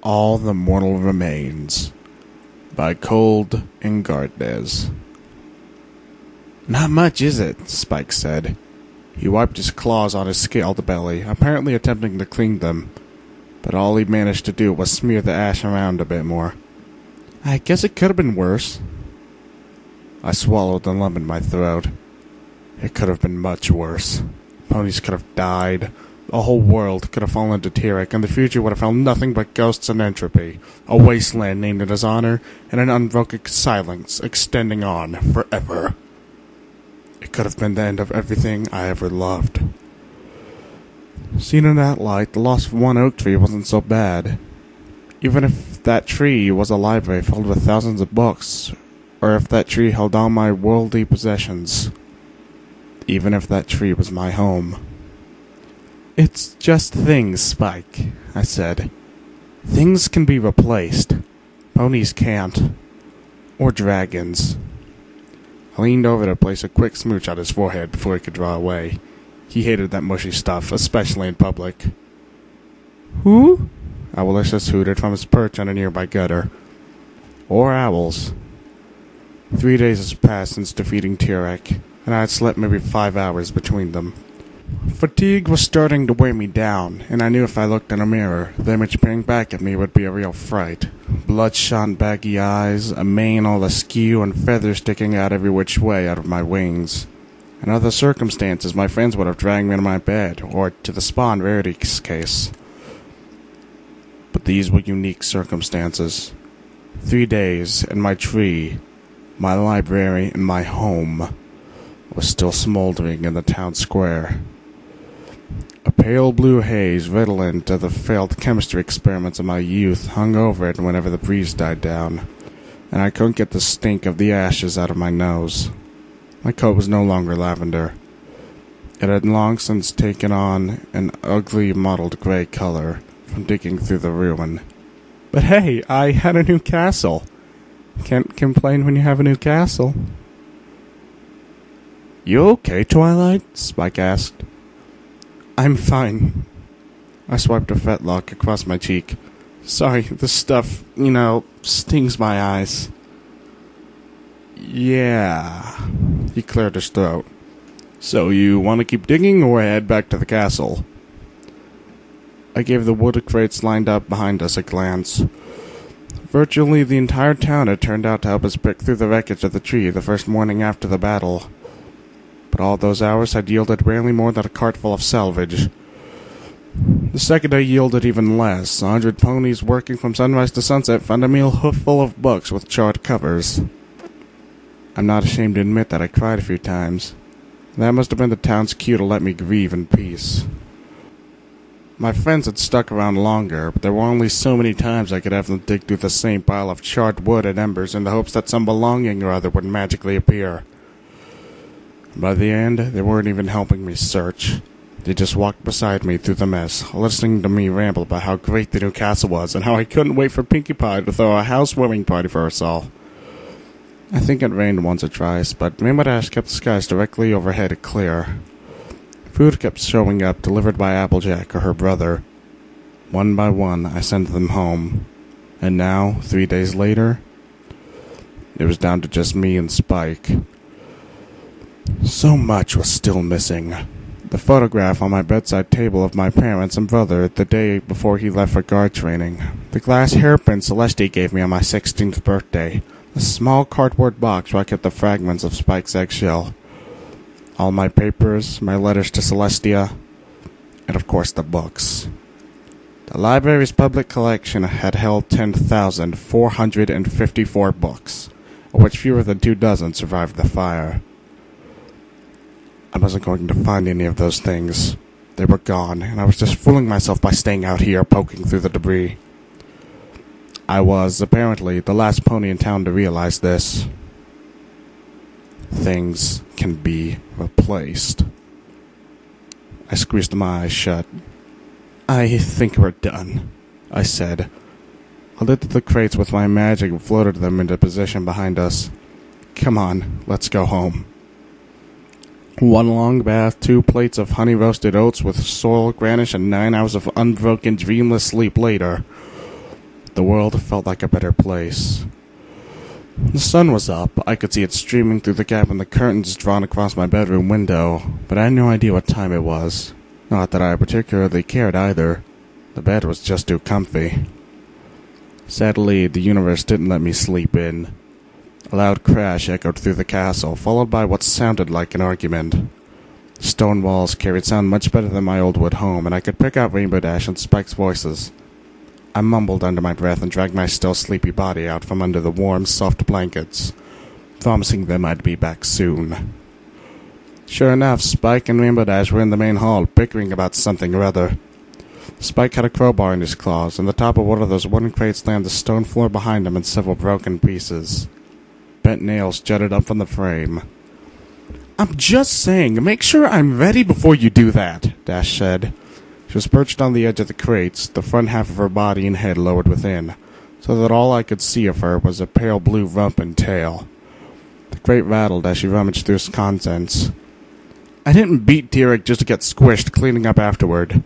All the Mortal Remains by Cold and Gardez. Not much, is it? Spike said. He wiped his claws on his scaled belly, apparently attempting to clean them, but all he managed to do was smear the ash around a bit more. I guess it could have been worse. I swallowed the lump in my throat. It could have been much worse. Ponies could have died. The whole world could have fallen to Tirek, and the future would have held nothing but ghosts and entropy, a wasteland named in his honor, and an unbroken silence extending on forever. It could have been the end of everything I ever loved. Seen in that light, the loss of one oak tree wasn't so bad. Even if that tree was a library filled with thousands of books, or if that tree held all my worldly possessions. Even if that tree was my home. It's just things, Spike, I said. Things can be replaced. Ponies can't. Or dragons. I leaned over to place a quick smooch on his forehead before he could draw away. He hated that mushy stuff, especially in public. Who? Owlicious hooted from his perch on a nearby gutter. Or owls. 3 days has passed since defeating Tirek, and I had slept maybe 5 hours between them. Fatigue was starting to weigh me down, and I knew if I looked in a mirror, the image peering back at me would be a real fright. Bloodshot baggy eyes, a mane all askew, and feathers sticking out every which way out of my wings. In other circumstances, my friends would have dragged me to my bed, or to the spa in Rarity's case. But these were unique circumstances. 3 days, and my tree, my library, and my home was still smoldering in the town square. A pale blue haze redolent of the failed chemistry experiments of my youth hung over it whenever the breeze died down, and I couldn't get the stink of the ashes out of my nose. My coat was no longer lavender. It had long since taken on an ugly mottled gray color from digging through the ruin. But hey, I had a new castle. Can't complain when you have a new castle. You okay, Twilight? Spike asked. I'm fine. I swiped a fetlock across my cheek. Sorry, this stuff, stings my eyes. Yeah. He cleared his throat. So you want to keep digging or head back to the castle? I gave the wood crates lined up behind us a glance. Virtually the entire town had turned out to help us pick through the wreckage of the tree the first morning after the battle. But all those hours had yielded rarely more than a cart full of salvage. The second day yielded even less. 100 ponies working from sunrise to sunset found a meal full of books with charred covers. I'm not ashamed to admit that I cried a few times. That must have been the town's cue to let me grieve in peace. My friends had stuck around longer, but there were only so many times I could have them dig through the same pile of charred wood and embers in the hopes that some belonging or other would magically appear. By the end, they weren't even helping me search. They just walked beside me through the mess, listening to me ramble about how great the new castle was and how I couldn't wait for Pinkie Pie to throw a housewarming party for us all. I think it rained once or twice, but Rainbow Dash kept the skies directly overhead clear. Food kept showing up, delivered by Applejack or her brother. One by one, I sent them home. And now, 3 days later, it was down to just me and Spike. So much was still missing. The photograph on my bedside table of my parents and brother the day before he left for guard training. The glass hairpin Celeste gave me on my 16th birthday. The small cardboard box where I kept the fragments of Spike's eggshell. All my papers, my letters to Celestia, and of course the books. The library's public collection had held 10,454 books, of which fewer than 2 dozen survived the fire. I wasn't going to find any of those things. They were gone, and I was just fooling myself by staying out here poking through the debris. I was, apparently, the last pony in town to realize this. Things can be replaced. I squeezed my eyes shut. I think we're done, I said. I lifted the crates with my magic and floated them into position behind us. Come on, let's go home. 1 long bath, 2 plates of honey-roasted oats with sorrel garnish, and 9 hours of unbroken, dreamless sleep later. The world felt like a better place. The sun was up. I could see it streaming through the gap in the curtains drawn across my bedroom window, but I had no idea what time it was. Not that I particularly cared either. The bed was just too comfy. Sadly, the universe didn't let me sleep in. A loud crash echoed through the castle, followed by what sounded like an argument. Stone walls carried sound much better than my old wood home, and I could pick out Rainbow Dash and Spike's voices. I mumbled under my breath and dragged my still sleepy body out from under the warm, soft blankets, promising them I'd be back soon. Sure enough, Spike and Rainbow Dash were in the main hall, bickering about something or other. Spike had a crowbar in his claws, and the top of one of those wooden crates slammed the stone floor behind him in several broken pieces. Bent nails jutted up from the frame. "I'm just saying, make sure I'm ready before you do that," Dash said. She was perched on the edge of the crates, the front half of her body and head lowered within, so that all I could see of her was a pale blue rump and tail. The crate rattled as she rummaged through its contents. "I didn't beat Tirek just to get squished cleaning up afterward."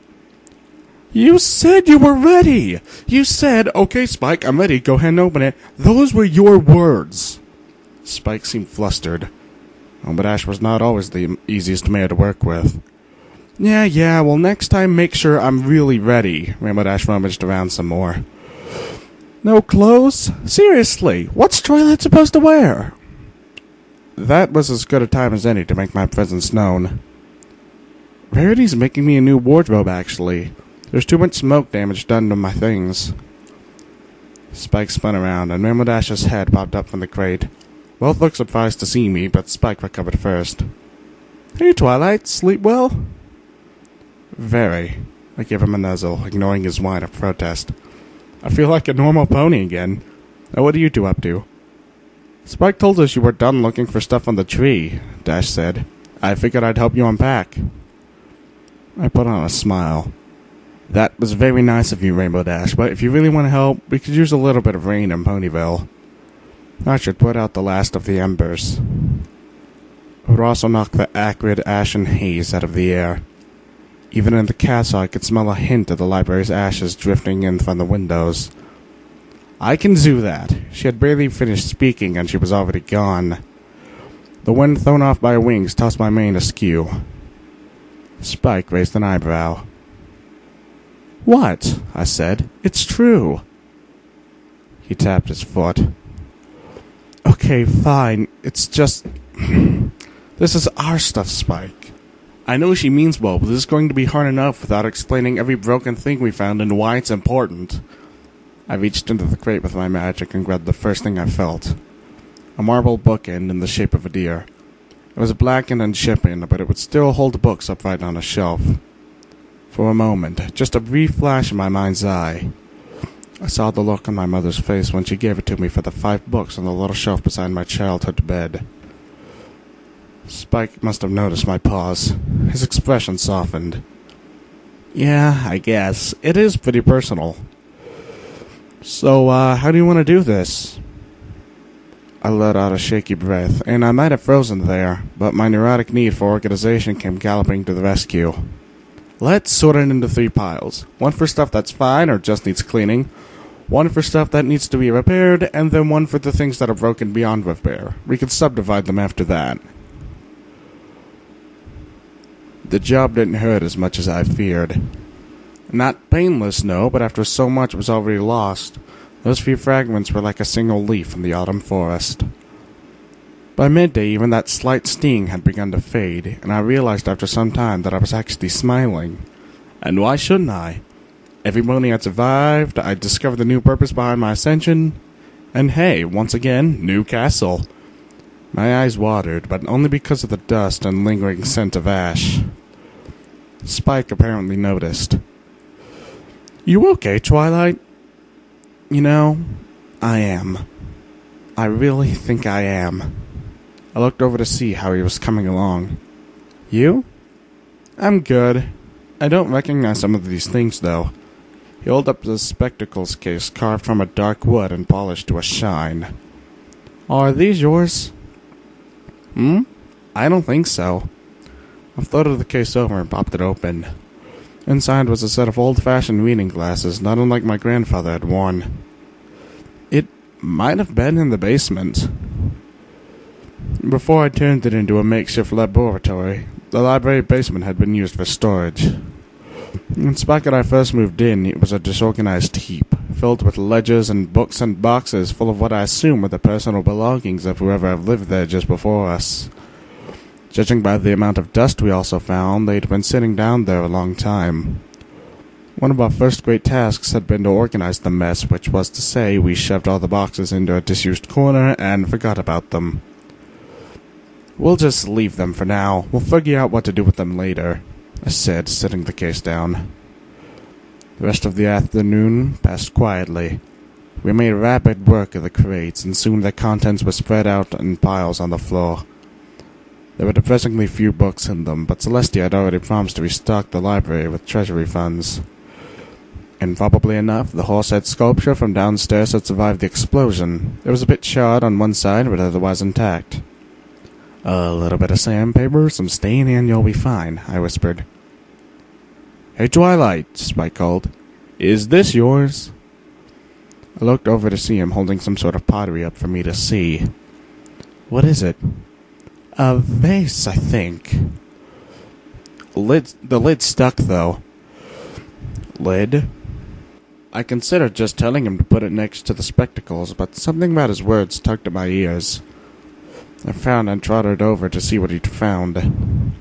"You said you were ready! You said, 'Okay, Spike, I'm ready, go ahead and open it.' Those were your words." Spike seemed flustered. Oh, but Ash was not always the easiest man to work with. Yeah, well, next time make sure I'm really ready." Rainbow Dash rummaged around some more. "No clothes? Seriously, what's Twilight supposed to wear?" That was as good a time as any to make my presence known. "Rarity's making me a new wardrobe, actually. There's too much smoke damage done to my things." Spike spun around, and Rainbow Dash's head popped up from the crate. Both looked surprised to see me, but Spike recovered first. "Hey, Twilight, sleep well?" "Very." I gave him a nuzzle, ignoring his whine of protest. "I feel like a normal pony again. Now what are you two up to?" "Spike told us you were done looking for stuff on the tree," Dash said. "I figured I'd help you unpack." I put on a smile. "That was very nice of you, Rainbow Dash, but if you really want to help, we could use a little bit of rain in Ponyville. I should put out the last of the embers. It would also knock the acrid ashen haze out of the air. Even in the castle, I could smell a hint of the library's ashes drifting in from the windows." "I can do that." She had barely finished speaking, and she was already gone. The wind thrown off by her wings tossed my mane askew. Spike raised an eyebrow. "What?" I said. "It's true." He tapped his foot. "Okay, fine. It's just... This is our stuff, Spike. I know she means well, but this is going to be hard enough without explaining every broken thing we found and why it's important." I reached into the crate with my magic and grabbed the first thing I felt. A marble bookend in the shape of a deer. It was blackened and chipping, but it would still hold books upright on a shelf. For a moment, just a brief flash in my mind's eye, I saw the look on my mother's face when she gave it to me for the 5 books on the little shelf beside my childhood bed. Spike must have noticed my pause. His expression softened. "Yeah, I guess. It is pretty personal. So, how do you want to do this?" I let out a shaky breath, and I might have frozen there, but my neurotic need for organization came galloping to the rescue. "Let's sort it into 3 piles. One for stuff that's fine or just needs cleaning, one for stuff that needs to be repaired, and then one for the things that are broken beyond repair. We can subdivide them after that." The job didn't hurt as much as I feared. Not painless, no, but after so much was already lost, those few fragments were like a single leaf in the autumn forest. By midday, even that slight sting had begun to fade, and I realized after some time that I was actually smiling. And why shouldn't I? Every morning I'd survived, I'd discovered the new purpose behind my ascension, and hey, once again, new castle. My eyes watered, but only because of the dust and lingering scent of ash. Spike apparently noticed. "You okay, Twilight?" "You know, I am. I really think I am." I looked over to see how he was coming along. "You?" "I'm good. I don't recognize some of these things, though." He held up the spectacles case carved from a dark wood and polished to a shine. "Are these yours?" "I don't think so." I floated the case over and popped it open. Inside was a set of old-fashioned reading glasses, not unlike my grandfather had worn. might have been in the basement. Before I turned it into a makeshift laboratory, the library basement had been used for storage. When Spike and I first moved in, it was a disorganized heap, filled with ledgers and books and boxes full of what I assume were the personal belongings of whoever had lived there just before us. Judging by the amount of dust we also found, they'd been sitting down there a long time. One of our first great tasks had been to organize the mess, which was to say we shoved all the boxes into a disused corner and forgot about them. "We'll just leave them for now. We'll figure out what to do with them later," I said, setting the case down. The rest of the afternoon passed quietly. We made rapid work of the crates, and soon their contents were spread out in piles on the floor. There were depressingly few books in them, but Celestia had already promised to restock the library with treasury funds. And probably enough, the horse-head sculpture from downstairs had survived the explosion. It was a bit charred on one side, but otherwise intact. "A little bit of sandpaper, some stain, and you'll be fine," I whispered. "Hey, Twilight," Spike called. "Is this yours?" I looked over to see him holding some sort of pottery up for me to see. "What is it?" "A vase, I think." The lid stuck, though. "Lid?" I considered just telling him to put it next to the spectacles, but something about his words tugged at my ears. I frowned and trotted over to see what he'd found.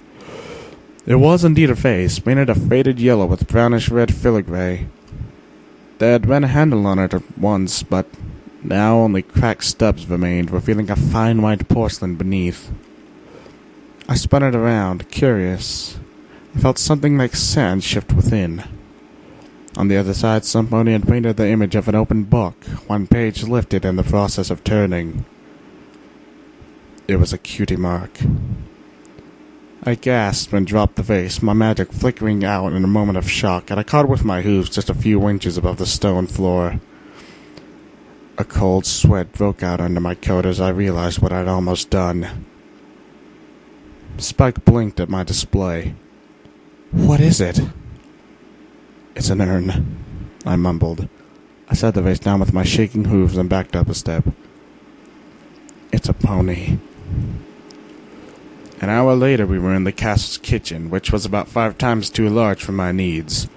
It was indeed a vase, painted a faded yellow with brownish-red filigree. There had been a handle on it once, but now only cracked stubs remained, revealing a fine white porcelain beneath. I spun it around, curious. I felt something like sand shift within. On the other side, somebody had painted the image of an open book, one page lifted in the process of turning. It was a cutie mark. I gasped and dropped the vase, my magic flickering out in a moment of shock, and I caught it with my hooves just a few inches above the stone floor. A cold sweat broke out under my coat as I realized what I'd almost done. Spike blinked at my display. "What is it?" "It's an urn," I mumbled. I set the vase down with my shaking hooves and backed up a step. "It's a pony." An hour later we were in the castle's kitchen, which was about 5 times too large for my needs.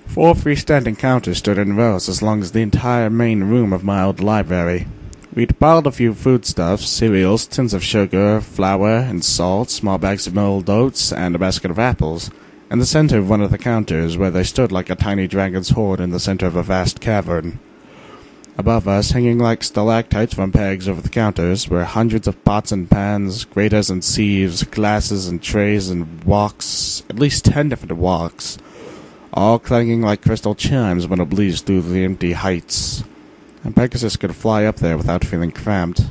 4 freestanding counters stood in rows as long as the entire main room of my old library. We'd piled a few foodstuffs, cereals, tins of sugar, flour, and salt, small bags of mulled oats, and a basket of apples, in the center of one of the counters, where they stood like a tiny dragon's hoard in the center of a vast cavern. Above us, hanging like stalactites from pegs over the counters, were hundreds of pots and pans, graters and sieves, glasses and trays and woks, at least 10 different woks, all clanging like crystal chimes when it blazed through the empty heights. And Pegasus could fly up there without feeling cramped.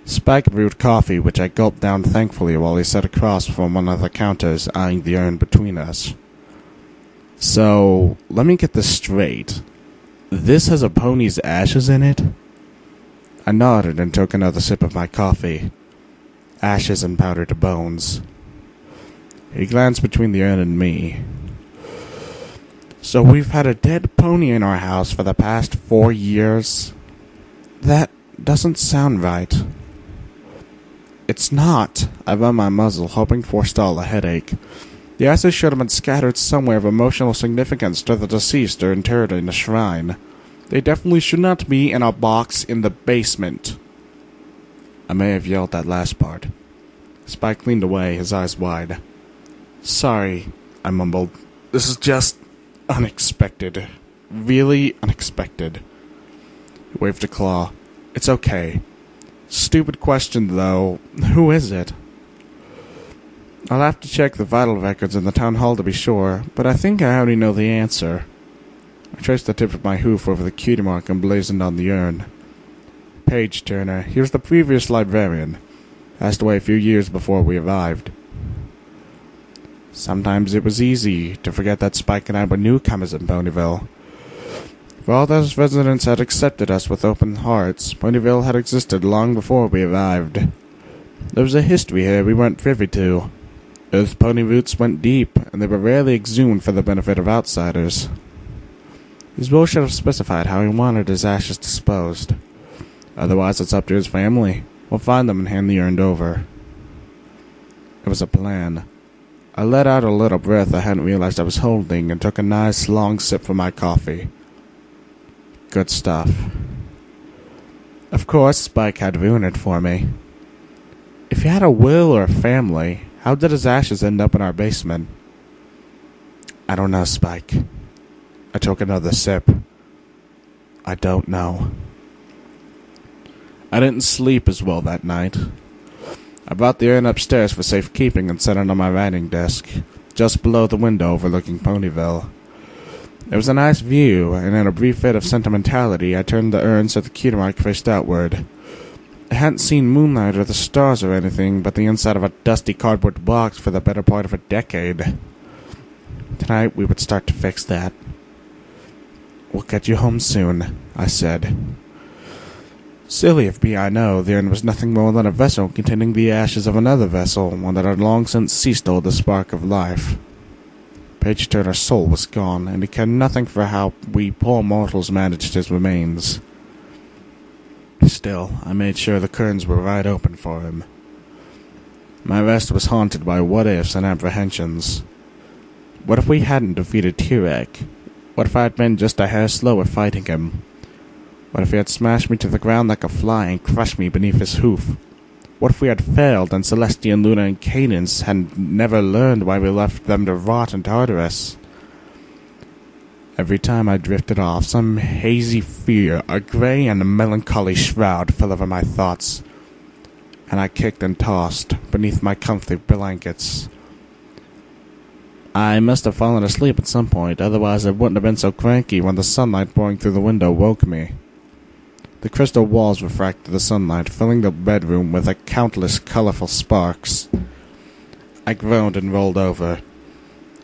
Spike brewed coffee, which I gulped down thankfully while he sat across from one of the counters, eyeing the urn between us. "So, let me get this straight. This has a pony's ashes in it?" I nodded and took another sip of my coffee. Ashes and powdered bones. He glanced between the urn and me. "So we've had a dead pony in our house for the past 4 years? That doesn't sound right." "It's not." I run my muzzle, hoping to forestall a headache. The ashes should have been scattered somewhere of emotional significance to the deceased or interred in a shrine. They definitely should not be in a box in the basement. I may have yelled that last part. Spike leaned away, his eyes wide. "Sorry," I mumbled. "This is just unexpected. Really unexpected." He waved a claw. "It's okay. Stupid question, though. Who is it?" "I'll have to check the vital records in the town hall to be sure, but I think I already know the answer." I traced the tip of my hoof over the cutie mark emblazoned on the urn. "Page Turner. He was the previous librarian. Passed away a few years before we arrived." Sometimes it was easy to forget that Spike and I were newcomers in Ponyville. For all those residents had accepted us with open hearts, Ponyville had existed long before we arrived. There was a history here we weren't privy to. Earth pony roots went deep, and they were rarely exhumed for the benefit of outsiders. His will should have specified how he wanted his ashes disposed. Otherwise, it's up to his family. We'll find them and hand the urn over. It was a plan. I let out a little breath I hadn't realized I was holding and took a nice long sip from my coffee. Good stuff. Of course, Spike had ruined it for me. If he had a will or a family, how did his ashes end up in our basement? I don't know, Spike. I took another sip. I don't know. I didn't sleep as well that night. I brought the urn upstairs for safekeeping and set it on my writing desk, just below the window overlooking Ponyville. It was a nice view, and in a brief fit of sentimentality, I turned the urn so the Tirek faced outward. I hadn't seen moonlight or the stars or anything but the inside of a dusty cardboard box for the better part of a decade. Tonight we would start to fix that. We'll get you home soon, I said. Silly of me, I know. The urn was nothing more than a vessel containing the ashes of another vessel, one that had long since ceased to hold the spark of life. Page Turner's soul was gone, and he cared nothing for how we poor mortals managed his remains. Still, I made sure the curtains were wide open for him. My rest was haunted by what-ifs and apprehensions. What if we hadn't defeated Tirek? What if I had been just a hair slower fighting him? What if he had smashed me to the ground like a fly and crushed me beneath his hoof? What if we had failed and Celestia, Luna, and Cadence had never learned why we left them to rot in Tartarus? Every time I drifted off, some hazy fear, a grey and melancholy shroud fell over my thoughts, and I kicked and tossed beneath my comfy blankets. I must have fallen asleep at some point, otherwise I wouldn't have been so cranky when the sunlight pouring through the window woke me. The crystal walls refracted the sunlight, filling the bedroom with countless colorful sparks. I groaned and rolled over.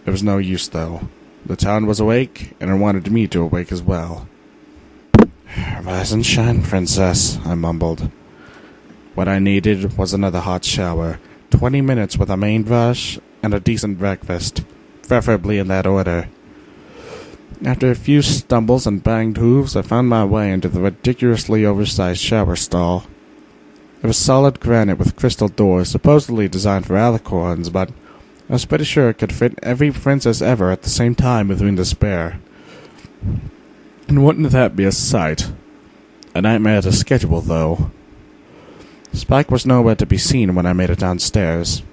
It was no use, though. The town was awake, and it wanted me to awake as well. "Rise and shine, princess," I mumbled. What I needed was another hot shower, 20 minutes with a main brush, and a decent breakfast, preferably in that order. After a few stumbles and banged hooves, I found my way into the ridiculously oversized shower stall. It was solid granite with crystal doors, supposedly designed for alicorns, but I was pretty sure it could fit every princess ever at the same time between the spare. And wouldn't that be a sight? A nightmare to schedule, though. Spike was nowhere to be seen when I made it downstairs.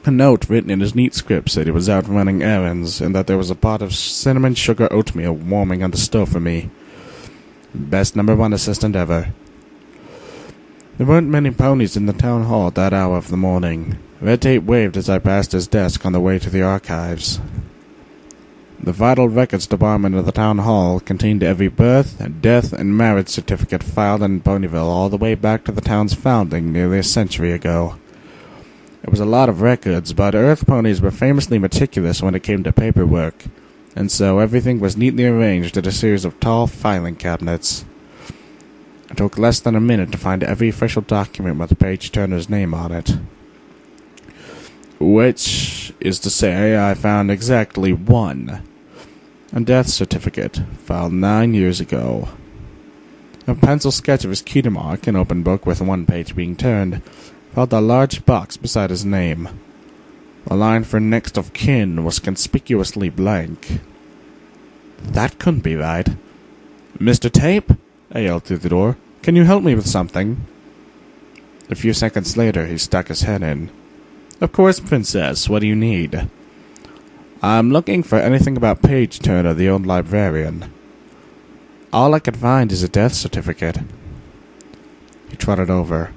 A note written in his neat script said he was out running errands, and that there was a pot of cinnamon sugar oatmeal warming on the stove for me. Best #1 assistant ever. There weren't many ponies in the town hall at that hour of the morning. Red Tape waved as I passed his desk on the way to the archives. The vital records department of the town hall contained every birth, death, and marriage certificate filed in Ponyville all the way back to the town's founding nearly a century ago. It was a lot of records, but Earth ponies were famously meticulous when it came to paperwork, and so everything was neatly arranged in a series of tall filing cabinets. It took less than a minute to find every official document with Page Turner's name on it. Which is to say, I found exactly one. A death certificate, filed 9 years ago. A pencil sketch of his cutie mark, an open book with one page being turned, held a large box beside his name. The line for next of kin was conspicuously blank. That couldn't be right. "Mr. Tape?" I yelled through the door. "Can you help me with something?" A few seconds later, he stuck his head in. "Of course, princess. What do you need?" "I'm looking for anything about Page Turner, the old librarian." "All I could find is a death certificate." He trotted over.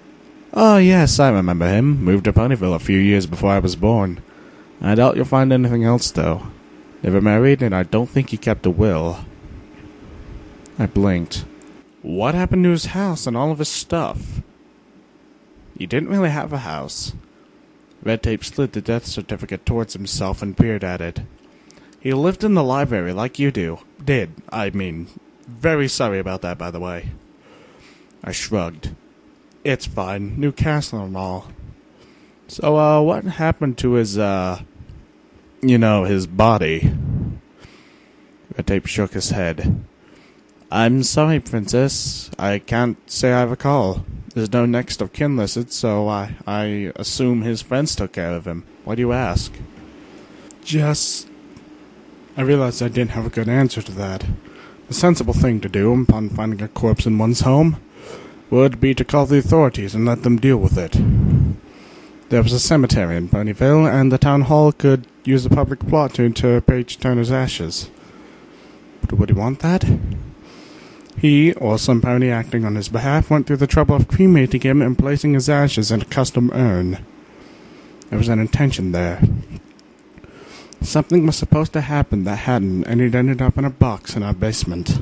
"Oh, yes, I remember him. Moved to Ponyville a few years before I was born. I doubt you'll find anything else, though. Never married, and I don't think he kept a will." I blinked. What happened to his house and all of his stuff? He didn't really have a house. Red Tape slid the death certificate towards himself and peered at it. "He lived in the library like you did. Very sorry about that, by the way." I shrugged. "It's fine. New castle and all." "So, what happened to his, his body?" Vate shook his head. I'm sorry, Princess. I can't say I recall. There's no next of kin listed, so I assume his friends took care of him. Why do you ask? I realized I didn't have a good answer to that. The sensible thing to do, upon finding a corpse in one's home, would be to call the authorities and let them deal with it. There was a cemetery in Ponyville, and the town hall could use the public plot to inter Page Turner's ashes. But would he want that? He, or some pony acting on his behalf, went through the trouble of cremating him and placing his ashes in a custom urn. There was an intention there. Something was supposed to happen that hadn't, and it ended up in a box in our basement.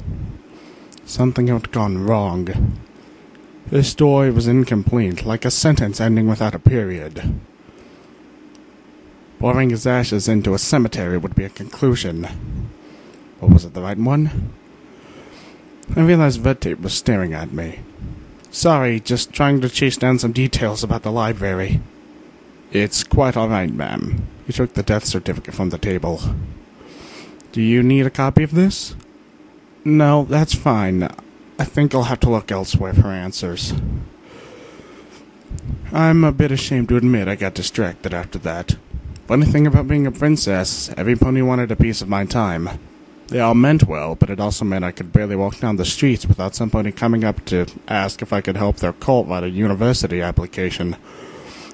Something had gone wrong. His story was incomplete, like a sentence ending without a period. Pouring his ashes into a cemetery would be a conclusion. But was it the right one? I realized Vate was staring at me. Sorry, just trying to chase down some details about the library. It's quite all right, ma'am. He took the death certificate from the table. Do you need a copy of this? No, that's fine. I think I'll have to look elsewhere for answers. I'm a bit ashamed to admit I got distracted after that. Funny thing about being a princess, every pony wanted a piece of my time. They all meant well, but it also meant I could barely walk down the streets without some pony coming up to ask if I could help their cult write a university application,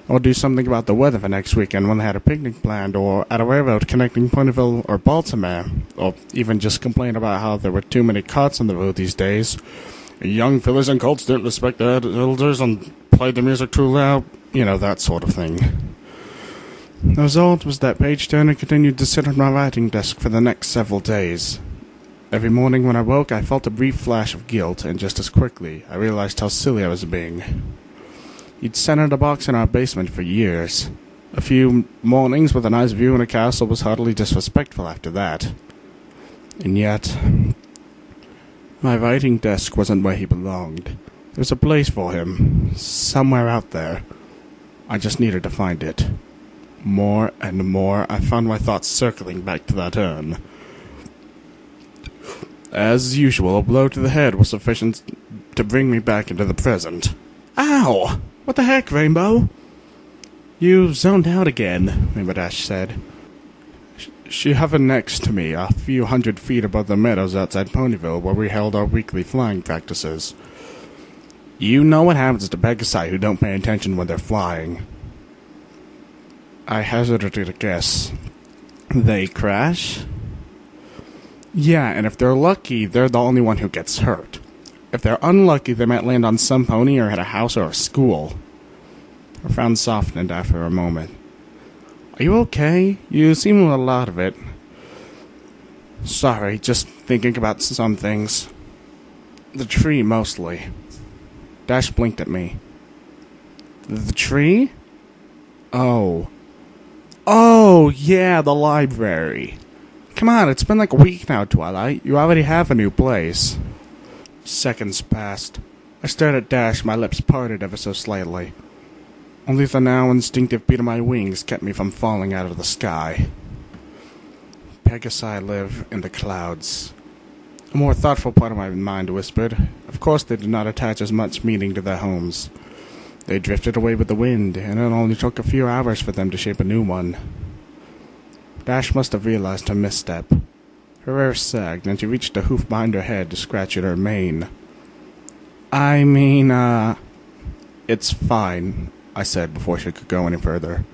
or do something about the weather for next weekend when they had a picnic planned, or at a railroad connecting Ponyville or Baltimore, or even just complain about how there were too many carts on the road these days. Young fillies and colts didn't respect their elders and played the music too loud, that sort of thing. The result was that Page Turner continued to sit at my writing desk for the next several days. Every morning when I woke, I felt a brief flash of guilt, and just as quickly, I realized how silly I was being. He'd sat in a box in our basement for years. A few mornings with a nice view in a castle was hardly disrespectful after that. And yet, my writing desk wasn't where he belonged. There was a place for him, somewhere out there. I just needed to find it. More and more, I found my thoughts circling back to that urn. As usual, a blow to the head was sufficient to bring me back into the present. Ow! What the heck, Rainbow? You zoned out again, Rainbow Dash said. She hovered next to me, a few 100 feet above the meadows outside Ponyville, where we held our weekly flying practices. You know what happens to Pegasi who don't pay attention when they're flying. I hazarded a guess. They crash? Yeah, and if they're lucky, they're the only one who gets hurt. If they're unlucky, they might land on some pony or hit a house or a school. Her frown softened after a moment. Are you okay? You seem a little out of it. Sorry, just thinking about some things. The tree, mostly. Dash blinked at me. The tree? Oh, yeah, the library. Come on, it's been like a week now, Twilight. You already have a new place. Seconds passed. I stared at Dash, my lips parted ever so slightly. Only the now instinctive beat of my wings kept me from falling out of the sky. Pegasi live in the clouds. A more thoughtful part of my mind whispered. Of course they did not attach as much meaning to their homes. They drifted away with the wind, and it only took a few hours for them to shape a new one. Dash must have realized her misstep. Her ear sagged, and she reached a hoof behind her head to scratch at her mane. It's fine, I said before she could go any further.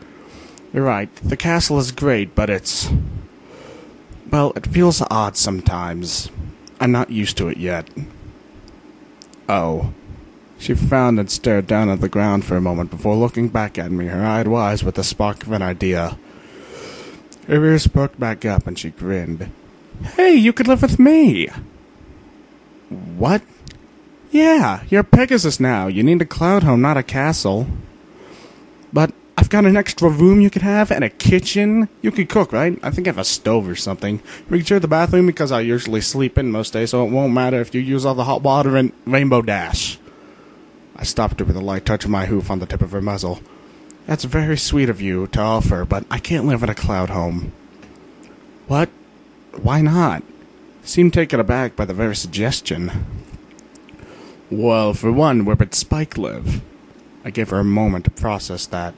You're right, the castle is great, but it feels odd sometimes. I'm not used to it yet. Oh. She frowned and stared down at the ground for a moment before looking back at me, her eyes wide with the spark of an idea. Her ears perked back up and she grinned. Hey, you could live with me! What? Yeah, you're Pegasus now. You need a cloud home, not a castle. But I've got an extra room you could have and a kitchen. You could cook, right? I think I have a stove or something. We could share the bathroom because I usually sleep in most days, so it won't matter if you use all the hot water and Rainbow Dash. I stopped her with a light touch of my hoof on the tip of her muzzle. That's very sweet of you to offer, but I can't live in a cloud home. What? Why not? seemed taken aback by the very suggestion. Well, for one, where would Spike live? I gave her a moment to process that.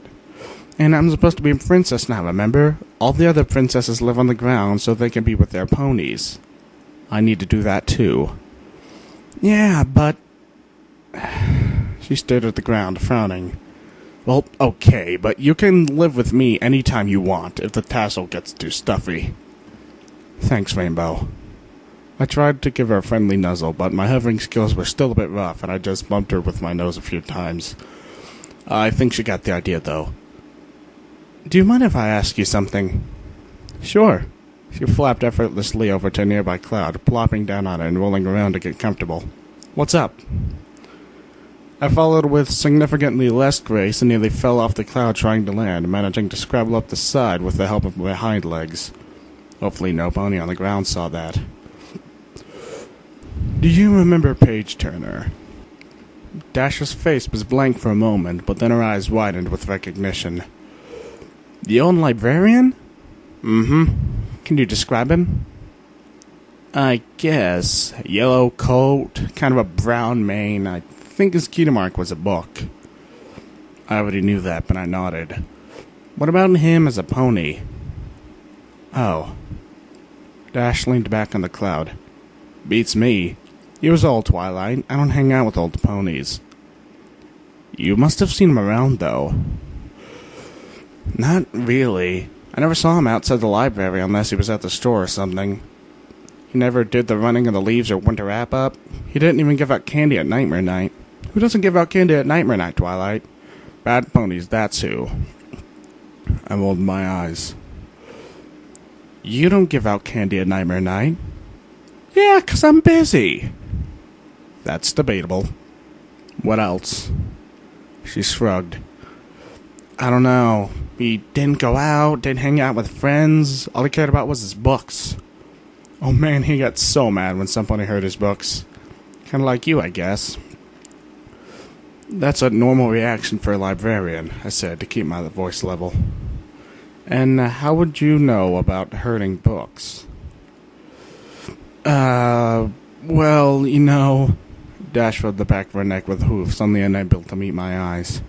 And I'm supposed to be a princess now, remember? All the other princesses live on the ground so they can be with their ponies. I need to do that too. Yeah, but... She stared at the ground, frowning. Well, okay, but you can live with me anytime you want if the tassel gets too stuffy. Thanks, Rainbow. I tried to give her a friendly nuzzle, but my hovering skills were still a bit rough, and I just bumped her with my nose a few times. I think she got the idea, though. Do you mind if I ask you something? Sure. She flapped effortlessly over to a nearby cloud, plopping down on it and rolling around to get comfortable. What's up? I followed with significantly less grace and nearly fell off the cloud trying to land, managing to scrabble up the side with the help of my hind legs. Hopefully no pony on the ground saw that. Do you remember Paige Turner? Dash's face was blank for a moment, but then her eyes widened with recognition. The old librarian? Mm-hmm. Can you describe him? I guess. Yellow coat, kind of a brown mane. I think his key to mark was a book. I already knew that, but I nodded. What about him as a pony? Oh. Dash leaned back on the cloud. Beats me. He was old, Twilight. I don't hang out with old ponies. You must have seen him around, though. Not really. I never saw him outside the library unless he was at the store or something. He never did the running of the leaves or winter wrap-up. He didn't even give out candy at Nightmare Night. Who doesn't give out candy at Nightmare Night, Twilight? Bad ponies, that's who. I rolled my eyes. You don't give out candy at Nightmare Night? Yeah, 'cause I'm busy. That's debatable. What else? She shrugged. I don't know. He didn't go out, didn't hang out with friends. All he cared about was his books. Oh man, he got so mad when somebody heard his books. Kinda like you, I guess. That's a normal reaction for a librarian, I said, to keep my voice level. And how would you know about hurting books? Well, you know... Dash rubbed the back of her neck with hooves, suddenly unable to meet my eyes.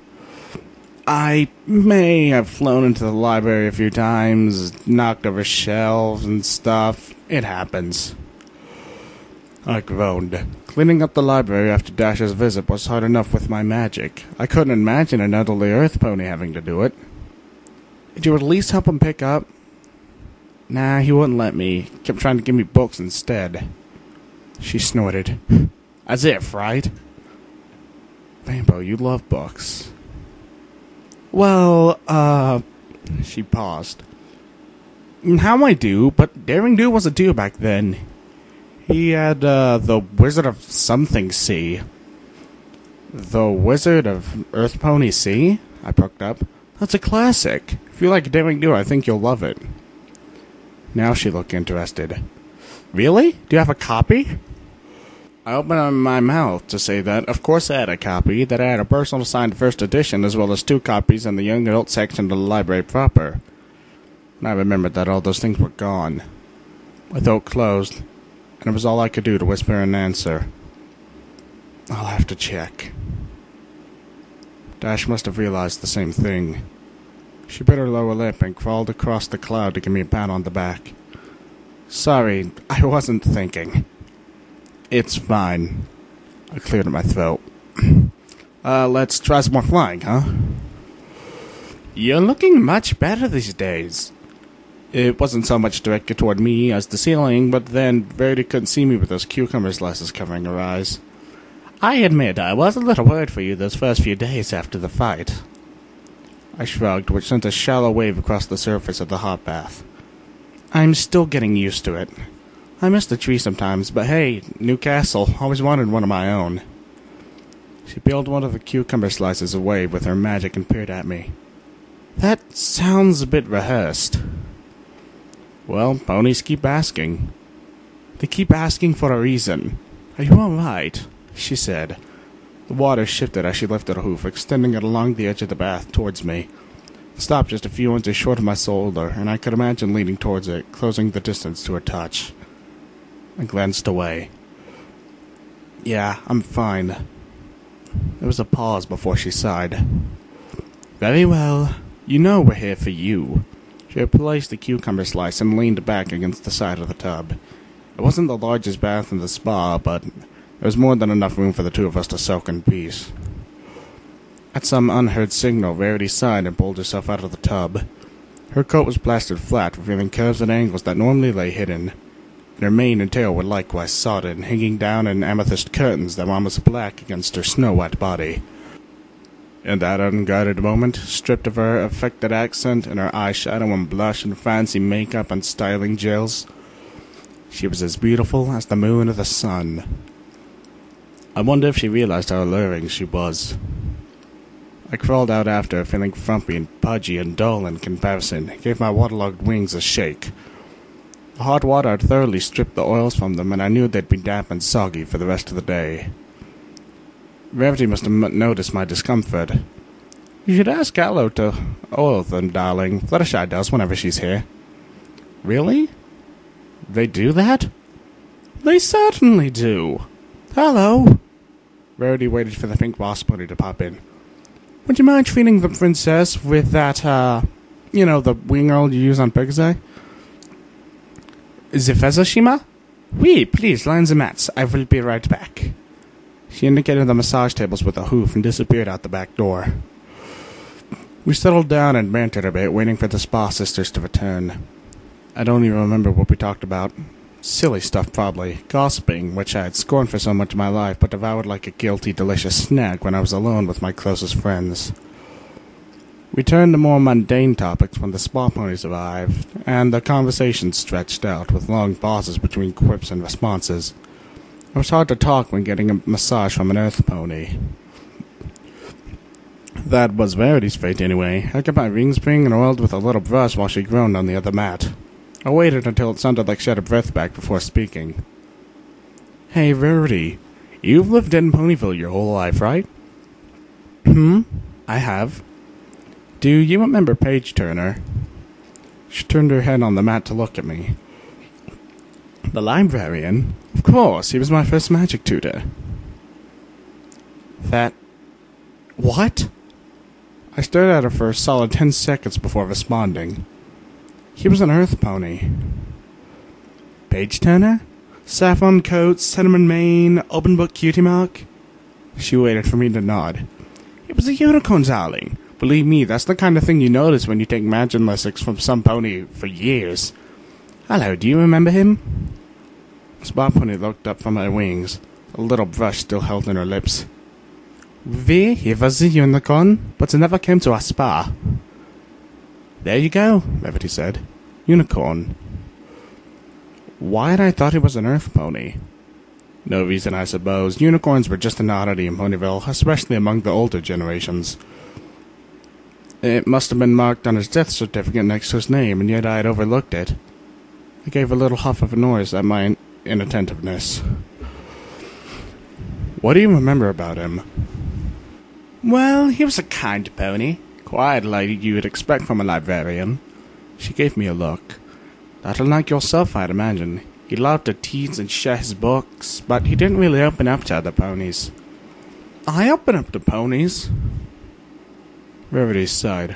I may have flown into the library a few times, knocked over shelves and stuff. It happens. I groaned. Cleaning up the library after Dash's visit was hard enough with my magic. I couldn't imagine an elderly earth pony having to do it. Did you at least help him pick up? Nah, he wouldn't let me. Kept trying to give me books instead. She snorted. As if, right? Rainbow, you love books. Well, She paused. How I do, but Daring Do was a do back then. He had, the Wizard of Something Sea. The Wizard of Earth Pony Sea? I perked up. That's a classic. If you like Daring Do, I think you'll love it. Now she looked interested. Really? Do you have a copy? I opened my mouth to say that, of course I had a copy, that I had a personal signed first edition, as well as 2 copies in the young adult section of the library proper. And I remembered that all those things were gone. My throat closed, and it was all I could do to whisper an answer. I'll have to check. Dash must have realized the same thing. She bit her lower lip and crawled across the cloud to give me a pat on the back. Sorry, I wasn't thinking. It's fine. I cleared my throat. Let's try some more flying, huh? You're looking much better these days. It wasn't so much directed toward me as the ceiling, but then Verity couldn't see me with those cucumber slices covering her eyes. I admit I was a little worried for you those first few days after the fight. I shrugged, which sent a shallow wave across the surface of the hot bath. I'm still getting used to it. I miss the tree sometimes, but hey, new castle. Always wanted one of my own. She peeled one of the cucumber slices away with her magic and peered at me. That sounds a bit rehearsed. Well, ponies keep asking. They keep asking for a reason. Are you all right? She said. The water shifted as she lifted a hoof, extending it along the edge of the bath towards me. It stopped just a few inches short of my shoulder, and I could imagine leaning towards it, closing the distance to a touch. I glanced away. Yeah, I'm fine. There was a pause before she sighed. Very well. You know we're here for you. She replaced the cucumber slice and leaned back against the side of the tub. It wasn't the largest bath in the spa, but there was more than enough room for the two of us to soak in peace. At some unheard signal, Rarity sighed and pulled herself out of the tub. Her coat was plastered flat, revealing curves and angles that normally lay hidden. And her mane and tail were likewise sodded, hanging down in amethyst curtains that were almost black against her snow-white body. In that unguarded moment, stripped of her affected accent and her eyeshadow and blush and fancy makeup and styling gels, she was as beautiful as the moon or the sun. I wonder if she realized how alluring she was. I crawled out after her, feeling frumpy and pudgy and dull in comparison, gave my waterlogged wings a shake. The hot water had thoroughly stripped the oils from them, and I knew they'd be damp and soggy for the rest of the day. Rarity must have noticed my discomfort. You should ask Gallo to oil them, darling. Fluttershy does whenever she's here. Really? They do that? They certainly do. Hello. Rarity waited for the pink boss pony to pop in. Would you mind treating the princess with that, the wing roll you use on Pegasus? Zifezashima? Oui, please, line the mats. I will be right back. She indicated the massage tables with a hoof and disappeared out the back door. We settled down and bantered a bit, waiting for the spa sisters to return. I don't even remember what we talked about. Silly stuff, probably. Gossiping, which I had scorned for so much of my life, but devoured like a guilty, delicious snack when I was alone with my closest friends. We turned to more mundane topics when the spa ponies arrived, and the conversation stretched out, with long pauses between quips and responses. It was hard to talk when getting a massage from an earth pony. That was Rarity's fate, anyway. I kept my rings spring and oiled with a little brush while she groaned on the other mat. I waited until it sounded like she had her breath back before speaking. Hey, Rarity, you've lived in Ponyville your whole life, right? I have. Do you remember Paige Turner? She turned her head on the mat to look at me. The librarian? Of course, he was my first magic tutor. What? I stared at her for a solid 10 seconds before responding. He was an earth pony. Paige Turner? Saffron coat, cinnamon mane, open book cutie mark? She waited for me to nod. It was a unicorn, darling. Believe me, that's the kind of thing you notice when you take magic lessons from some pony for years. Hello, do you remember him? Spa Pony looked up from her wings, a little brush still held in her lips. He was a unicorn, but it never came to our spa. There you go, Rarity said. Unicorn. Why'd I thought he was an earth pony? No reason, I suppose. Unicorns were just an oddity in Ponyville, especially among the older generations. It must have been marked on his death certificate next to his name, and yet I had overlooked it. I gave a little huff of a noise at my inattentiveness. What do you remember about him? Well, he was a kind pony. Quiet like you would expect from a librarian. She gave me a look. Not unlike yourself, I'd imagine. He loved to tease and share his books, but he didn't really open up to other ponies. I open up to ponies. Rarity sighed.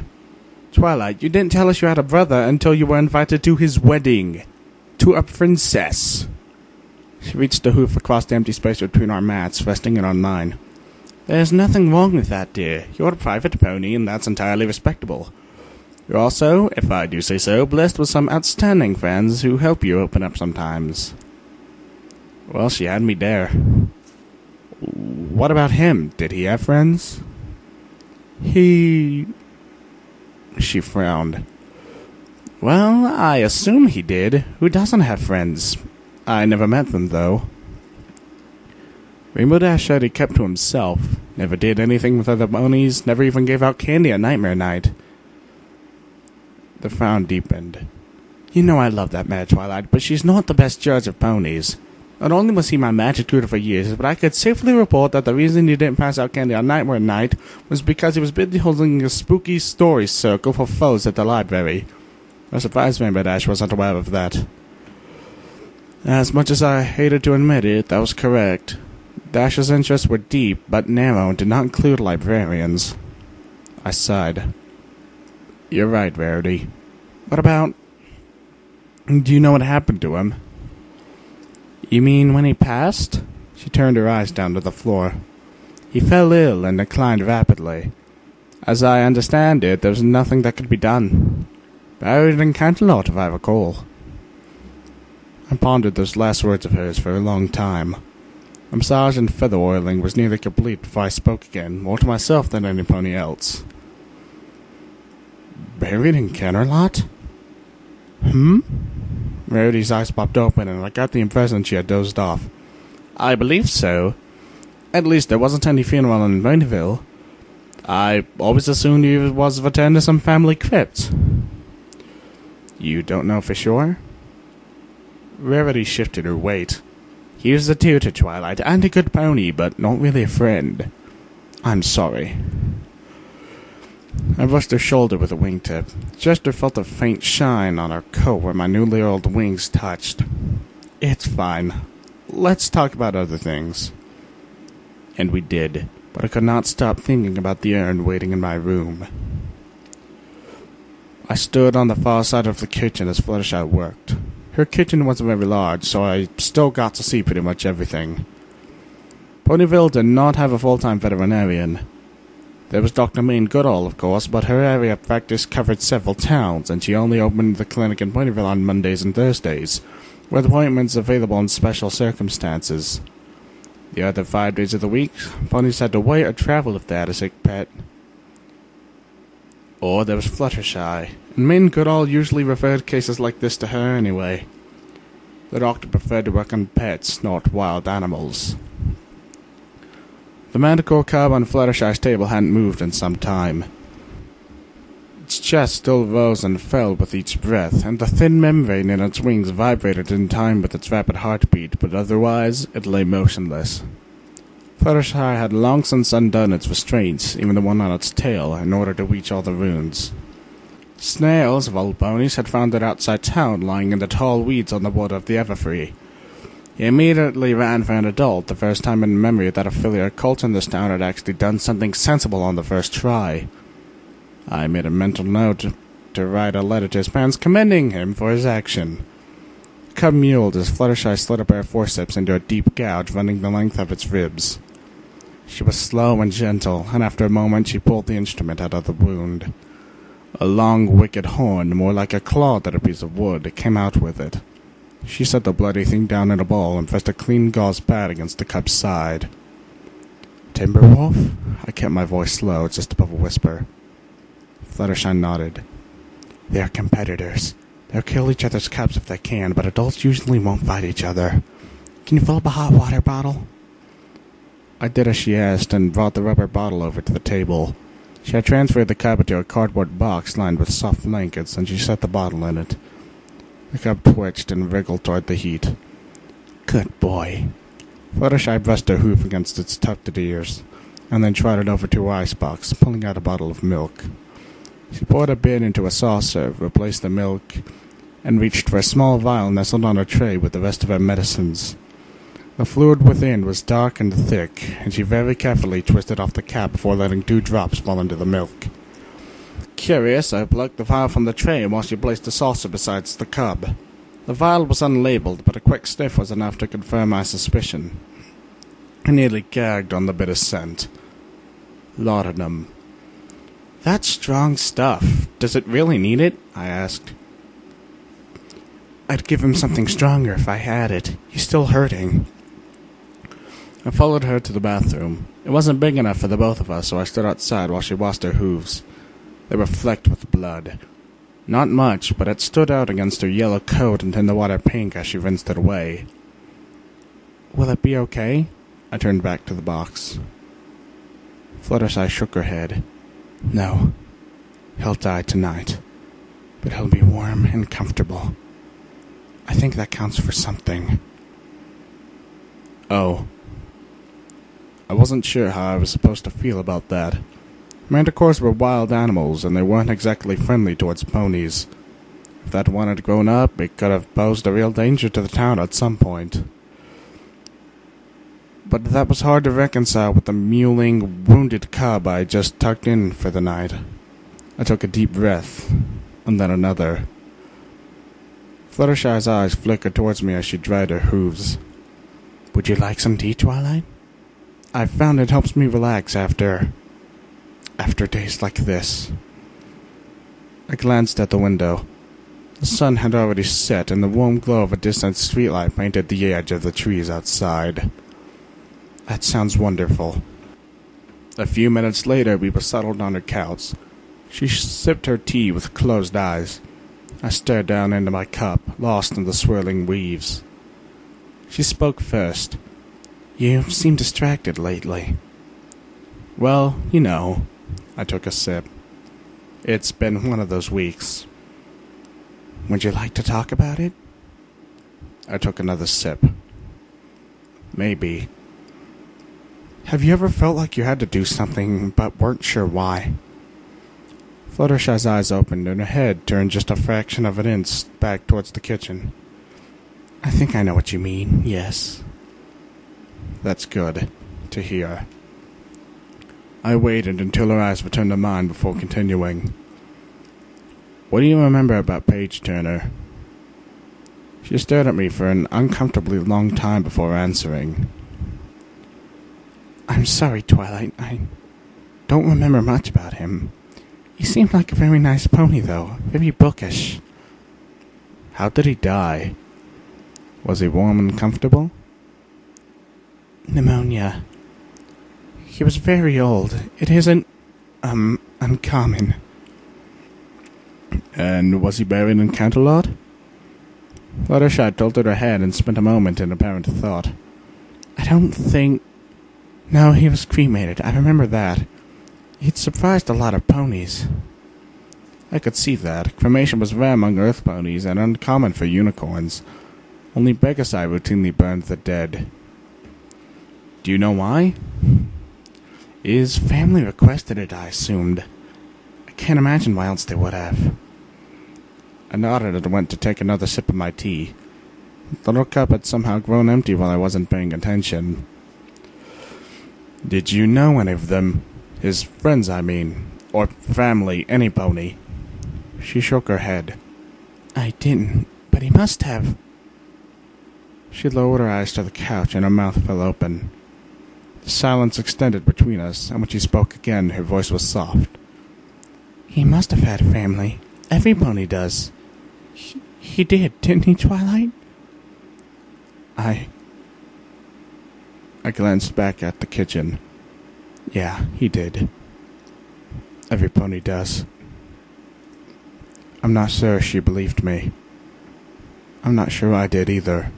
Twilight, you didn't tell us you had a brother until you were invited to his wedding. To a princess. She reached a hoof across the empty space between our mats, resting it on mine. There's nothing wrong with that, dear. You're a private pony, and that's entirely respectable. You're also, if I do say so, blessed with some outstanding friends who help you open up sometimes. Well, she had me there. What about him? Did he have friends? She frowned. Well, I assume he did. Who doesn't have friends? I never met them, though. Rainbow Dash said he kept to himself, never did anything with other ponies, never even gave out candy at Nightmare Night. The frown deepened. You know I love that mare, Twilight, but she's not the best judge of ponies. Not only was he my magic tutor for years, but I could safely report that the reason he didn't pass out candy on Nightmare Night was because he was busy holding a spooky story circle for foes at the library. I was surprised Rainbow Dash wasn't aware of that. As much as I hated to admit it, that was correct. Dash's interests were deep, but narrow, and did not include librarians. I sighed. You're right, Verity. What about... Do you know what happened to him? You mean when he passed? She turned her eyes down to the floor. He fell ill and declined rapidly. As I understand it, there was nothing that could be done. Buried in Canterlot, if I recall. I pondered those last words of hers for a long time. The massage and feather oiling was nearly complete before I spoke again, more to myself than anybody else. Buried in Canterlot? Verity's eyes popped open, and I got the impression she had dozed off. I believe so. At least there wasn't any funeral in Rainville. I always assumed he was returned to some family crypt. You don't know for sure? Rarity shifted her weight. He was a tutor, Twilight, and a good pony, but not really a friend. I'm sorry. I brushed her shoulder with a wingtip. Chester felt a faint shine on her coat where my newly oiled wings touched. It's fine. Let's talk about other things. And we did, but I could not stop thinking about the urn waiting in my room. I stood on the far side of the kitchen as Fluttershy worked. Her kitchen wasn't very large, so I still got to see pretty much everything. Ponyville did not have a full-time veterinarian. There was Dr. Maine Goodall, of course, but her area of practice covered several towns, and she only opened the clinic in Ponyville on Mondays and Thursdays, with appointments available in special circumstances. The other 5 days of the week, ponies had to wait or travel if they had a sick pet. Or there was Fluttershy, and Maine Goodall usually referred cases like this to her anyway. The doctor preferred to work on pets, not wild animals. The manticore cub on Fluttershy's table hadn't moved in some time. Its chest still rose and fell with each breath, and the thin membrane in its wings vibrated in time with its rapid heartbeat, but otherwise it lay motionless. Fluttershy had long since undone its restraints, even the one on its tail, in order to reach all the runes. Snails, of all ponies, had found it outside town, lying in the tall weeds on the border of the Everfree. He immediately ran for an adult, the first time in memory that a filial cult in this town had actually done something sensible on the first try. I made a mental note to write a letter to his parents commending him for his action. The cub mewed as Fluttershy slid a pair of forceps into a deep gouge running the length of its ribs. She was slow and gentle, and after a moment she pulled the instrument out of the wound. A long, wicked horn, more like a claw than a piece of wood, came out with it. She set the bloody thing down in a ball and pressed a clean gauze pad against the cub's side. Timberwolf? I kept my voice low, just above a whisper. Fluttershy nodded. They are competitors. They'll kill each other's cubs if they can, but adults usually won't fight each other. Can you fill up a hot water bottle? I did as she asked and brought the rubber bottle over to the table. She had transferred the cub into a cardboard box lined with soft blankets, and she set the bottle in it. The cub twitched and wriggled toward the heat. Good boy. Fluttershy brushed her hoof against its tufted ears, and then trotted over to her icebox, pulling out a bottle of milk. She poured a bit into a saucer, replaced the milk, and reached for a small vial nestled on a tray with the rest of her medicines. The fluid within was dark and thick, and she very carefully twisted off the cap before letting 2 drops fall into the milk. Curious, I plucked the vial from the tray while she placed the saucer beside the cub. The vial was unlabeled, but a quick sniff was enough to confirm my suspicion. I nearly gagged on the bitter scent. Laudanum. That's strong stuff. Does it really need it? I asked. I'd give him something stronger if I had it. He's still hurting. I followed her to the bathroom. It wasn't big enough for the both of us, so I stood outside while she washed her hooves. They were flecked with blood. Not much, but it stood out against her yellow coat and turned the water pink as she rinsed it away. Will it be okay? I turned back to the box. Fluttershy shook her head. No. He'll die tonight. But he'll be warm and comfortable. I think that counts for something. Oh. I wasn't sure how I was supposed to feel about that. Manticores were wild animals, and they weren't exactly friendly towards ponies. If that one had grown up, it could have posed a real danger to the town at some point. But that was hard to reconcile with the mewling, wounded cub I had just tucked in for the night. I took a deep breath, and then another. Fluttershy's eyes flickered towards me as she dried her hooves. "Would you like some tea, Twilight? I've found it helps me relax after days like this." I glanced at the window. The sun had already set, and the warm glow of a distant streetlight painted the edge of the trees outside. "That sounds wonderful." A few minutes later, we were settled on her couch. She sipped her tea with closed eyes. I stared down into my cup, lost in the swirling weaves. She spoke first. "You seem distracted lately." "Well, you know." I took a sip. "It's been one of those weeks." "Would you like to talk about it?" I took another sip. "Maybe." "Have you ever felt like you had to do something, but weren't sure why?" Fluttershy's eyes opened, and her head turned just a fraction of an inch back towards the kitchen. "I think I know what you mean, yes." "That's good to hear." I waited until her eyes returned to mine before continuing. "What do you remember about Paige Turner?" She stared at me for an uncomfortably long time before answering. "I'm sorry, Twilight. I don't remember much about him. He seemed like a very nice pony, though. Very bookish." "How did he die? Was he warm and comfortable?" "Pneumonia. He was very old. It isn't, uncommon." "And was he buried in Canterlot?" Fluttershy tilted her head and spent a moment in apparent thought. "I don't think... No, he was cremated. I remember that. He'd surprised a lot of ponies." I could see that. Cremation was rare among earth ponies and uncommon for unicorns. Only Begasi routinely burned the dead. "Do you know why?" "His family requested it, I assumed. I can't imagine why else they would have." I nodded and went to take another sip of my tea. The little cup had somehow grown empty while I wasn't paying attention. "Did you know any of them? His friends, I mean. Or family, any pony?" She shook her head. "I didn't, but he must have." She lowered her eyes to the couch and her mouth fell open. The silence extended between us, and when she spoke again, her voice was soft. "He must have had a family. Every pony does. He did, didn't he, Twilight?" I glanced back at the kitchen. "Yeah, he did. Every pony does." I'm not sure she believed me. I'm not sure I did either.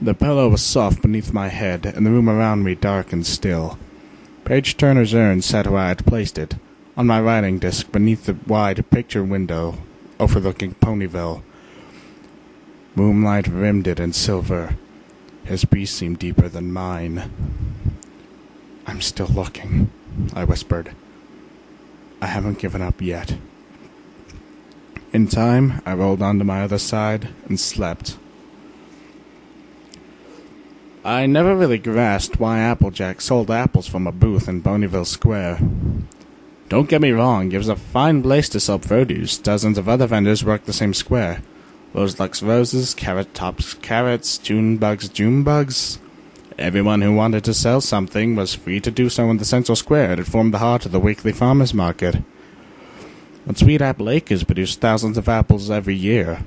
The pillow was soft beneath my head, and the room around me dark and still. Paige Turner's urn sat where I had placed it, on my writing desk beneath the wide picture window overlooking Ponyville. Moonlight rimmed it in silver. His breeze seemed deeper than mine. "I'm still looking," I whispered. "I haven't given up yet." In time, I rolled onto my other side and slept. I never really grasped why Applejack sold apples from a booth in Ponyville Square. Don't get me wrong, it was a fine place to sell produce. Dozens of other vendors worked the same square. Rose Lux roses, Carrot Tops carrots, June bugs. Everyone who wanted to sell something was free to do so in the central square that formed the heart of the weekly farmers market. But Sweet Apple Acres produced thousands of apples every year.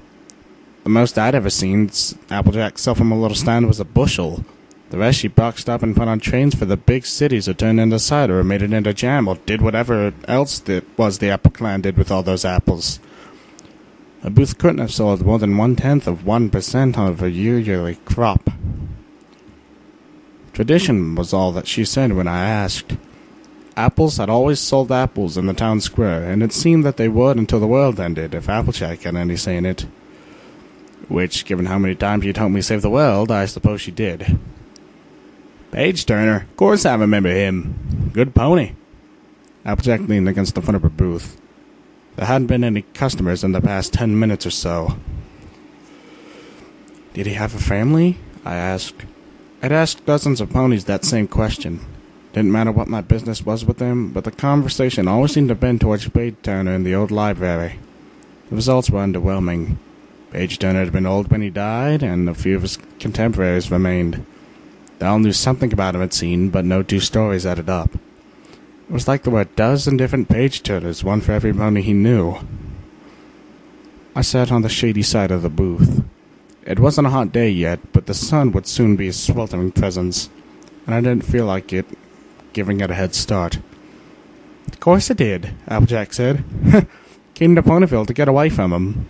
The most I'd ever seen Applejack sell from a little stand was a bushel. The rest she boxed up and put on trains for the big cities or turned into cider or made it into jam or did whatever else that was the Apple Clan did with all those apples. A booth couldn't have sold more than 1/10% of a yearly crop. Tradition was all that she said when I asked. Apples had always sold apples in the town square, and it seemed that they would until the world ended, if Applejack had any say in it. Which, given how many times she'd helped me save the world, I suppose she did. Paige Turner, of course I remember him. Good pony. Applejack leaned against the front of her booth. There hadn't been any customers in the past 10 minutes or so. Did he have a family? I asked. I'd asked dozens of ponies that same question. Didn't matter what my business was with them, but the conversation always seemed to bend towards Page Turner in the old library. The results were underwhelming. Page Turner had been old when he died, and a few of his contemporaries remained. They all knew something about him, it seemed, but no two stories added up. It was like there were a dozen different Page Turners, one for every pony he knew. I sat on the shady side of the booth. It wasn't a hot day yet, but the sun would soon be a sweltering presence, and I didn't feel like giving it a head start. Of course I did, Applejack said. Came to Ponyville to get away from him.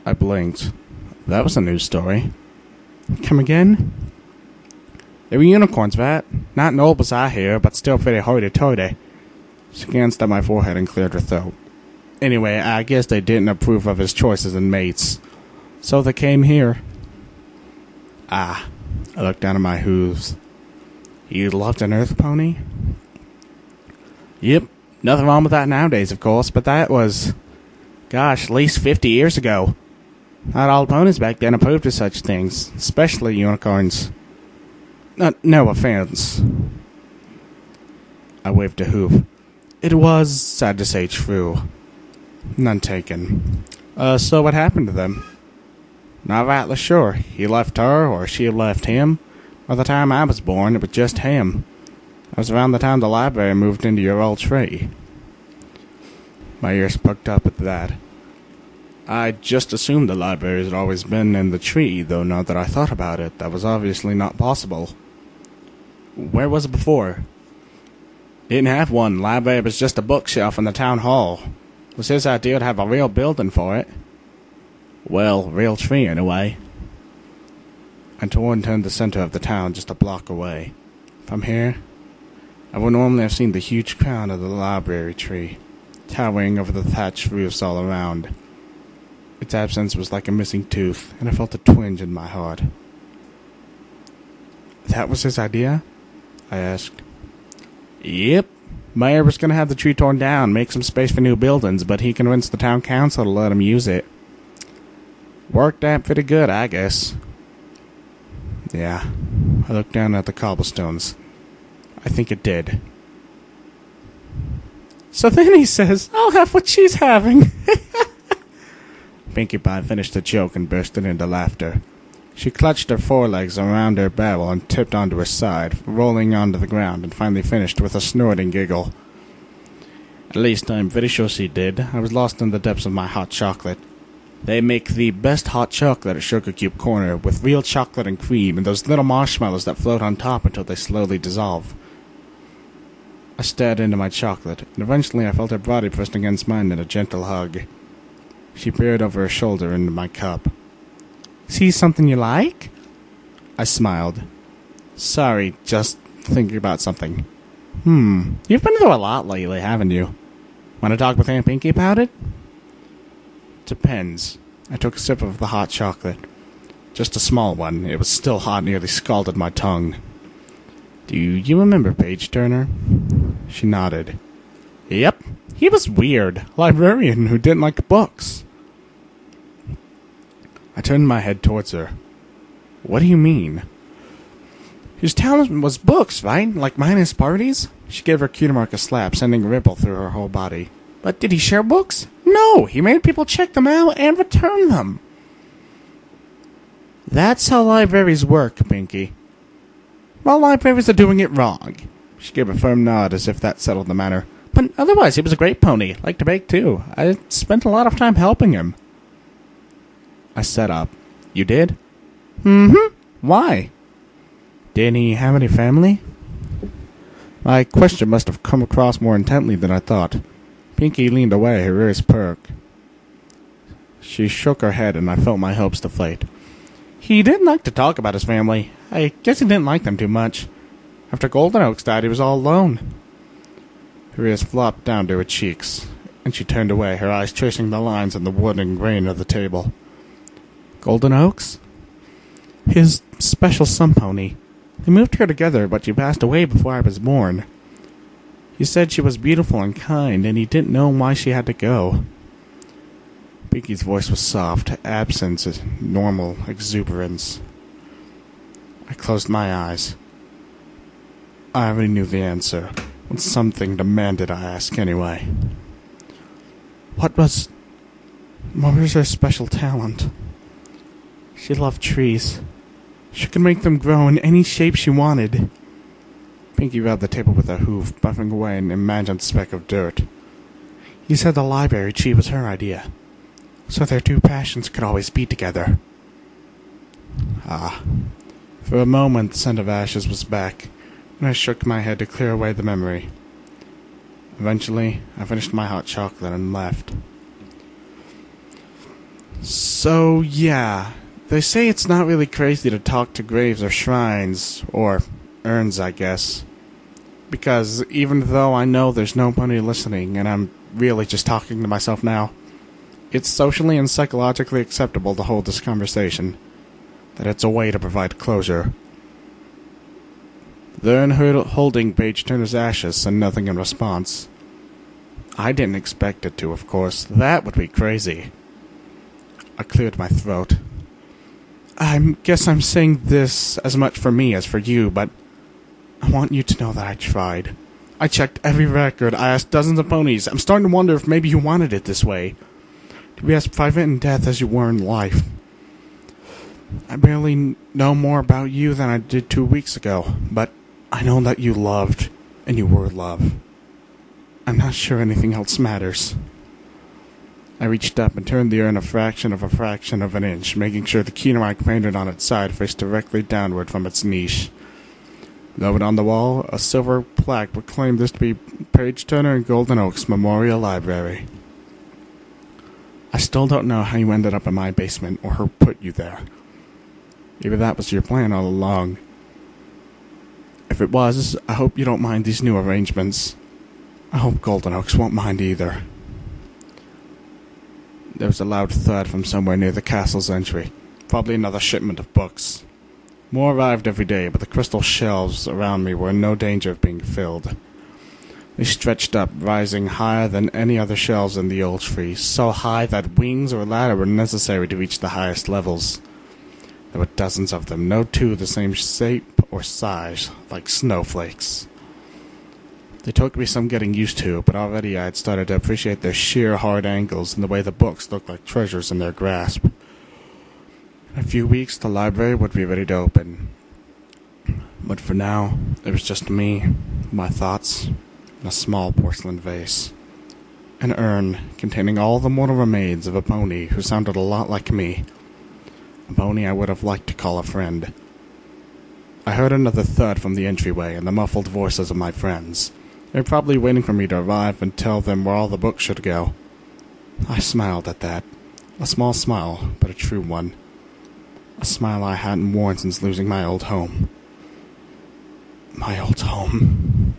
I blinked. That was a news story. Come again? They were unicorns, right? Not noble as I hear, but still pretty hoity-toity. She glanced at my forehead and cleared her throat. Anyway, I guess they didn't approve of his choices and mates. So they came here. I looked down at my hooves. You loved an earth pony? Yep. Nothing wrong with that nowadays, of course, but that was, gosh, at least 50 years ago. Not all ponies back then approved of such things, especially unicorns. No offense. I waved a hoof. It was, sad to say, true. None taken. So what happened to them? Not rightly sure. He left her, or she left him. By the time I was born, it was just him. That was around the time the library moved into your old tree. My ears perked up at that. I just assumed the library had always been in the tree, though now that I thought about it, that was obviously not possible. Where was it before? Didn't have one. Library was just a bookshelf in the town hall. It was his idea to have a real building for it. Well, real tree anyway. I turned the center of the town just a block away. From here, I would normally have seen the huge crown of the library tree, towering over the thatched roofs all around. Its absence was like a missing tooth, and I felt a twinge in my heart. That was his idea? I asked. Yep. Mayor was going to have the tree torn down, make some space for new buildings, but he convinced the town council to let him use it. Worked out pretty good, I guess. Yeah. I looked down at the cobblestones. I think it did. So then he says, I'll have what she's having. Pinkie Pie finished the joke and bursted into laughter. She clutched her forelegs around her barrel and tipped onto her side, rolling onto the ground, and finally finished with a snorting giggle. At least I'm pretty sure she did. I was lost in the depths of my hot chocolate. They make the best hot chocolate at Sugar Cube Corner, with real chocolate and cream, and those little marshmallows that float on top until they slowly dissolve. I stared into my chocolate, and eventually I felt her body pressed against mine in a gentle hug. She peered over her shoulder into my cup. See something you like? I smiled. Sorry, just thinking about something. You've been through a lot lately, haven't you? Want to talk with Aunt Pinkie about it? Depends. I took a sip of the hot chocolate. Just a small one. It was still hot, nearly scalded my tongue. Do you remember Page Turner? She nodded. Yep. He was weird. Librarian who didn't like books. I turned my head towards her. What do you mean? His talent was books, right? Like minus parties? She gave her cue mark a slap, sending a ripple through her whole body. But did he share books? No, he made people check them out and return them. That's how libraries work, Pinkie. Well, libraries are doing it wrong. She gave a firm nod as if that settled the matter. But otherwise, he was a great pony. Liked to bake, too. I spent a lot of time helping him. I sat up. You did? Mm-hmm. Why? Didn't he have any family? My question must have come across more intently than I thought. Pinkie leaned away, her ears perked. She shook her head, and I felt my hopes deflate. He didn't like to talk about his family. I guess he didn't like them too much. After Golden Oaks died, he was all alone. Her ears flopped down to her cheeks, and she turned away, her eyes tracing the lines on the wood and grain of the table. Golden Oaks? His special sun pony. They moved here together, but she passed away before I was born. He said she was beautiful and kind, and he didn't know why she had to go. Pinky's voice was soft, absent of normal exuberance. I closed my eyes. I already knew the answer, but something demanded I ask anyway. What was her special talent? She loved trees. She could make them grow in any shape she wanted. Pinky rubbed the table with her hoof, buffing away an imagined speck of dirt. He said the library tree was her idea, so their two passions could always be together. For a moment the scent of ashes was back, and I shook my head to clear away the memory. Eventually, I finished my hot chocolate and left. So, yeah, they say it's not really crazy to talk to graves or shrines, or urns, I guess. Because even though I know there's nobody listening, and I'm really just talking to myself now, it's socially and psychologically acceptable to hold this conversation. That it's a way to provide closure. The urn holding Page Turner's ashes said nothing in response. I didn't expect it to, of course. That would be crazy. I cleared my throat. I guess I'm saying this as much for me as for you, but I want you to know that I tried. I checked every record. I asked dozens of ponies. I'm starting to wonder if maybe you wanted it this way. To be as private in death as you were in life. I barely know more about you than I did 2 weeks ago, but I know that you loved, and you were loved. I'm not sure anything else matters. I reached up and turned the urn a fraction of an inch, making sure the key I painted on its side faced directly downward from its niche. Noted on the wall, a silver plaque proclaimed this to be Page Turner and Golden Oaks Memorial Library. I still don't know how you ended up in my basement or who put you there. Maybe that was your plan all along. If it was, I hope you don't mind these new arrangements. I hope Golden Oaks won't mind either. There was a loud thud from somewhere near the castle's entry. Probably another shipment of books. More arrived every day, but the crystal shelves around me were in no danger of being filled. They stretched up, rising higher than any other shelves in the old tree, so high that wings or ladder were necessary to reach the highest levels. There were dozens of them, no two the same shape or size, like snowflakes. They took me some getting used to, but already I had started to appreciate their sheer hard angles and the way the books looked like treasures in their grasp. In a few weeks, the library would be ready to open. But for now, it was just me, my thoughts, and a small porcelain vase. An urn containing all the mortal remains of a pony who sounded a lot like me. A pony I would have liked to call a friend. I heard another thud from the entryway and the muffled voices of my friends. They were probably waiting for me to arrive and tell them where all the books should go. I smiled at that. A small smile, but a true one. A smile I hadn't worn since losing my old home. My old home.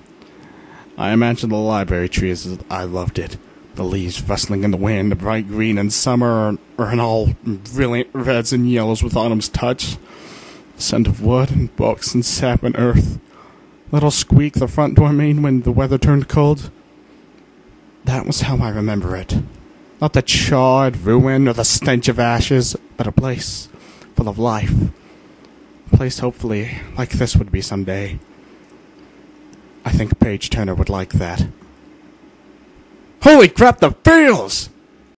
I imagined the library tree as I loved it. The leaves rustling in the wind, bright green in summer, or in all brilliant reds and yellows with autumn's touch. The scent of wood and books and sap and earth. Little squeak the front door made when the weather turned cold. That was how I remember it. Not the charred ruin or the stench of ashes, but a place full of life. A place hopefully like this would be someday. I think Page Turner would like that. Holy crap, the feels!